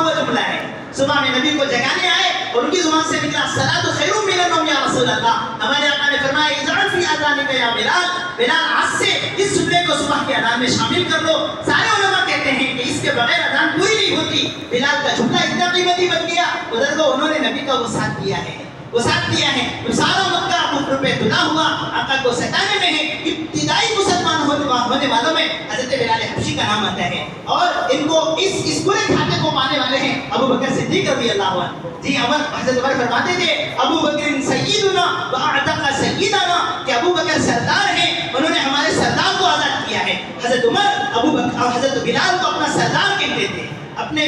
हुआ जुमला है। सुबह में नबी को जगाने आए और उनकी जुबान से निकला सलातु खैरुम मिनन नौम या रसूल अल्लाह। हमारे आका ने फरमाया इज़अल फी अज़ानिका या बिलाल, बिलाल आज से इस जुमले को सुबह के अज़ान में शामिल कर लो। सारे उलमा कहते हैं कि इसके बगैर अज़ान पूरी नहीं होती। बिलाल का जुमला इतना कीमती बन गया, उधर को उन्होंने नबी का वो साथ दिया है, वो साथ दिया है। तो सारा मक्का कुफ्र पे धुला हुआ, आका को सताने में है। इब्तिदाई मुसलमान होने वालों में हजरत बिलाल हबशी का नाम आता है और इनको इस पूरे खाते को पाने वाले हैं अबू बकर सिद्दीक रज़ियल्लाहु अन्हु। जी अमर हजरत उमर फरमाते थे अबू बकर सय्यदुना व अअतका सय्यदना, कि अबू बकर सरदार हैं, उन्होंने हमारे सरदार को आजाद किया है। हजरत उमर अबू बकर और हजरत बिलाल को अपना सरदार कहते थे। अपने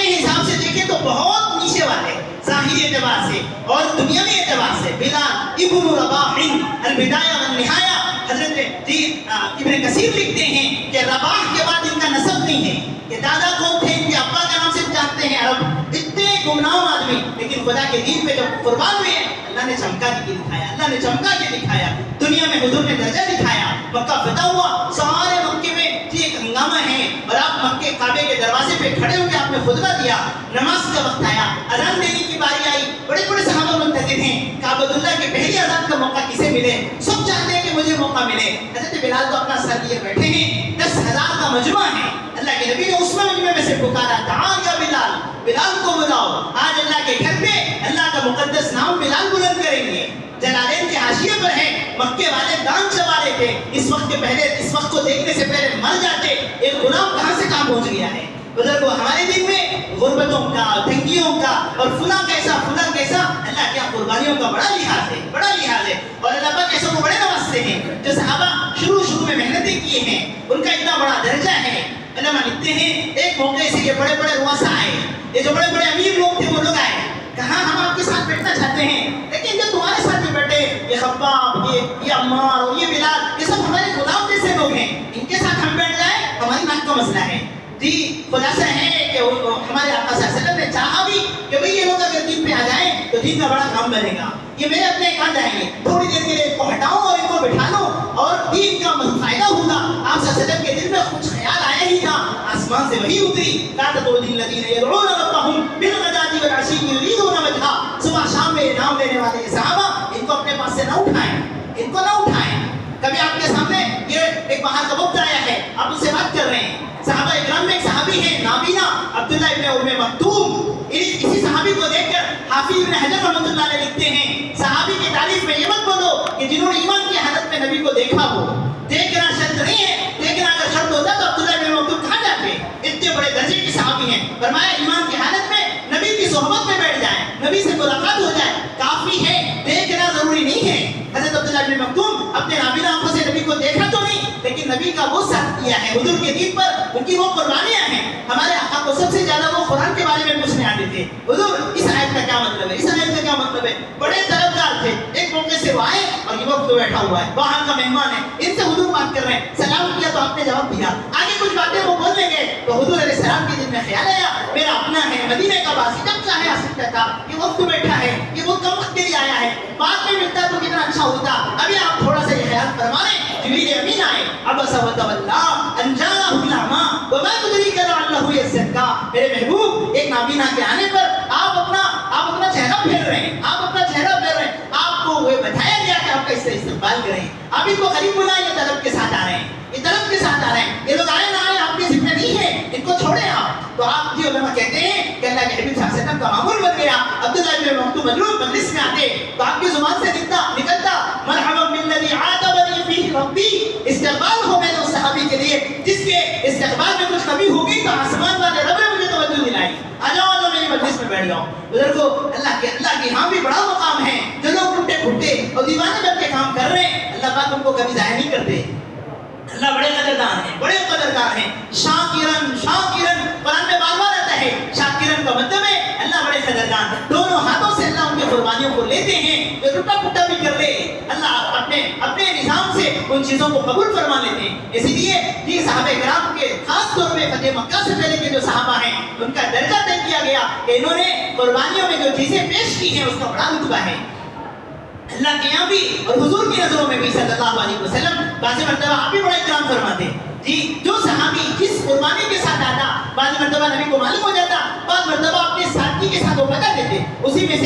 हिसाब से देखें तो बहुत नीचे वाले ज़ाहिरी एतबार से और दुनियावी एतबार से। बिलाल इब्न रबाह अल बिदाया व निहाया, हजरत इब्न कसीर लिखते हैं कि रबाह के बाद इनका नसब नहीं है, कि दादा कौन थे, इनके अब्बा का नाम सिर्फ जानते हैं अरब। इतने गुमनाम आदमी, लेकिन खुदा के दीन पे जब कुर्बान हुए अल्लाह ने चमका के दिखाया, अल्लाह ने चमका के दिखाया। दुनिया में हुजूर ने दर्जा दिखाया, मक्का फतह हुआ, सारे मक्के में एक हंगामा है और आप मक्के काबे के दरवाजे पे खड़े होकर आपने खुतबा दिया। नमाज का वक्त आया, अजान देने की बारी आई, बड़े बड़े सहाबा मुंतज़िर हैं काबतुल्लाह के पहली अजान का मौका किसे मिले, सब चाहते हैं कि मुझे मौका मिले। हज़रत बिलाल तो अपना सर लिए बैठे हैं, 10,000 का मजमा है। अल्लाह के नबी ने उसमें मजमे में से पुकारा, ताल या बिलाल, बिलाल को बुलाओ। आज अल्लाह के घर पे अल्लाह का मुकद्दस नाम बिलाल बुलंद करेंगे। जलालैन के हाशिए पर है, मक्के वाले दान चबा रहे थे। इस वक्त को देखने से पहले मर जाते। एक गुलाम कहाँ से कहाँ पहुंच गया है। बुजुर्गों, हमारे दिन में गुर्बतों का, तंगियों का और फुला कैसा अल्लाह क्या कुर्बानियों का बड़ा लिहाज है, बड़ा लिहाज है। और अल्लाह पाक ऐसे को बड़े नवाजते हैं जो सहाबा शुरू में मेहनतें किए हैं, उनका इतना बड़ा दर्जा है। अल्लाह लिखते हैं एक मौके से ये बड़े बड़े रुआसा आए, ये जो बड़े बड़े अमीर लोग थे वो लोग आए, कहा हम आपके साथ बैठना चाहते हैं, लेकिन जो तुम्हारे साथ में बैठे ये खब्बाब, ये अम्मार और ये बिलाल, ये सब हमारे गुलाम जैसे लोग हैं, इनके साथ हम बैठ जाए हमारी नाक का मसला है। जी खुलासा है कि हमारे आका सल्लल्लाहु अलैहि वसल्लम ने चाहा भी कि भाई ये लोग अगर दीन पे आ जाएं तो दीन का बड़ा काम बनेगा, ये मेरे अपने कहाँ जाएंगे, थोड़ी देर के लिए इनको हटाओ और इनको बिठा लो और दीन का फायदा होगा। आप सल्लल्लाहु अलैहि वसल्लम के दिल में कुछ ख्याल आया ही था, आसमान से वही उतरी, ला ततरुदिल लज़ीना यदऊना रब्बहुम बिलगदाति वल अशी युरीदूना वजहा। सुबह शाम में नाम लेने वाले ये सहाबा, इनको अपने पास से ना उठाएं, इनको ना उठाएं। कभी आपके सामने ये एक बाहर का वक्त आया है, आप उससे बात कर रहे हैं, सहाबा इकराम में एक सहाबी है नाबीना अब्दुल्लाह इब्न उम्मे मक्तूम, इसी सहाबी को देखकर हाफिज इब्न हजर रहमतुल्लाह अलैह लिखते हैं, सहाबी की तारीफ में ये मत बोलो कि जिन्होंने ईमान की हालत में नबी को देखा हो। देखना शर्त नहीं है, देखना अगर शर्त होता तो अब्दुल्लाह इब्न मक्तूम कहाँ जाते, इतने बड़े दर्जे की सहाबी हैं। फरमाया ईमान की हालत में नबी की सोहबत में बैठ जाए, नबी से मुलाकात हो जाए, काफी है, देखना जरूरी नहीं है। हजरत अब्दुल्लाह इब्न मक्तूम अपने नाबीना आंखों से नबी को देखा तो नहीं, लेकिन नबी का वो साथ किया है, हुजूर के दीन पर उनकी वो कुर्बानियां हैं। हमारे आका को सबसे ज्यादा वो कुरान के बारे में पूछने आते थे, हुजूर इस आयत का क्या मतलब है, इस आयत का क्या मतलब है। बड़े तलबगार थे। एक मौके से वो आए और ये वक्त बैठा हुआ है, बाहर का मेहमान है, इनसे हुजूर बात कर रहे हैं, सलाम किया तो आपने जवाब दिया, आगे कुछ बातें वो बोल लेंगे तो हुजूर अलैहि सलाम के दिल में ख्याल आया, मेरा अपना है, मदीने का वासी, जब चाहे आ सकता था, ये वक्त बैठा है, ये वो कम वक्त के लिए आया है, बाद में मिलता तो कितना अच्छा होता। अभी आप थोड़ा सा ये ख्याल फरमा लें, जिब्रील अमीन आए, अबसा व तवल्ला अन जाअहुल अमा व मा युदरीका लअल्लहु यज़्ज़क्का। मेरे महबूब, एक नाबीना के आने पर आप अपना चेहरा फेर रहे हैं, आपको वो बताया गया कि आपका इससे इस्तेमाल करें, आप इनको करीब बुलाएं, ये तलब के साथ आ रहे हैं, ये तलब के साथ आ रहे हैं, ये लोग आए ना आए आपकी जिम्मे नहीं है, इनको छोड़े आप। तो आप जी उलमा कहते हैं कि अल्लाह के हबीब सल्लल्लाहु अलैहि वसल्लम का मामूल बन गया। अब्दुल्लाह इब्न मक्तूम मजलिस में आते तो आपकी जुबान से निकलता मरहबा बिल्लज़ी आतबनी फीही रब्बी, इस्तक़बाल हो मेरे उस सहाबी के लिए जिसके इस्तक़बाल में कुछ कमी हो गई तो आसमान वाले रब ने मुझे तवज्जो दिलाई, आ जाओ मेरी मजलिस में बैठ जाओ। बुजुर्गों, अल्लाह के यहाँ भी बड़ा मुकाम है। जो लोग टूटे फूटे और दीवाने बन के काम कर रहे हैं, अल्लाह पाक उनको कभी ज़ाया नहीं करते। अल्लाह बड़े कदरदान हैं। शाकिरन कुरान में बार-बार आता है, शाकिरन का मतलब है अल्लाह बड़े कदरदान, दोनों हाथों से अल्लाह उनकी कुर्बानियों को लेते हैं। जो टूटा फूटा भी कर ले, अल्लाह अपने निज़ाम से उन चीज़ों को कबूल फरमा लेते हैं। इसीलिए ये सहाबा किराम के खास तौर पे फतेह मक्का से पहले के जो सहाबा हैं, उनका दर्जा तय किया गया कि इन्होंने कुर्बानियों में जो चीज़ें पेश की हैं उसका बड़ा रुतबा है अल्लाह के यहाँ भी और हुजूर की नजरों में भी सल्लल्लाहु अलैहि वसल्लम। बाज़ मरतबा आप भी बड़ा इकराम फरमाते जी, जो सहाबी जिस कुर्बानी के साथ आता بعض مرتبہ نبی کو معلوم ہو جاتا, بعض مرتبہ اپنے ساتھی کے ساتھ وہ بتا دیتے. اسی میں سے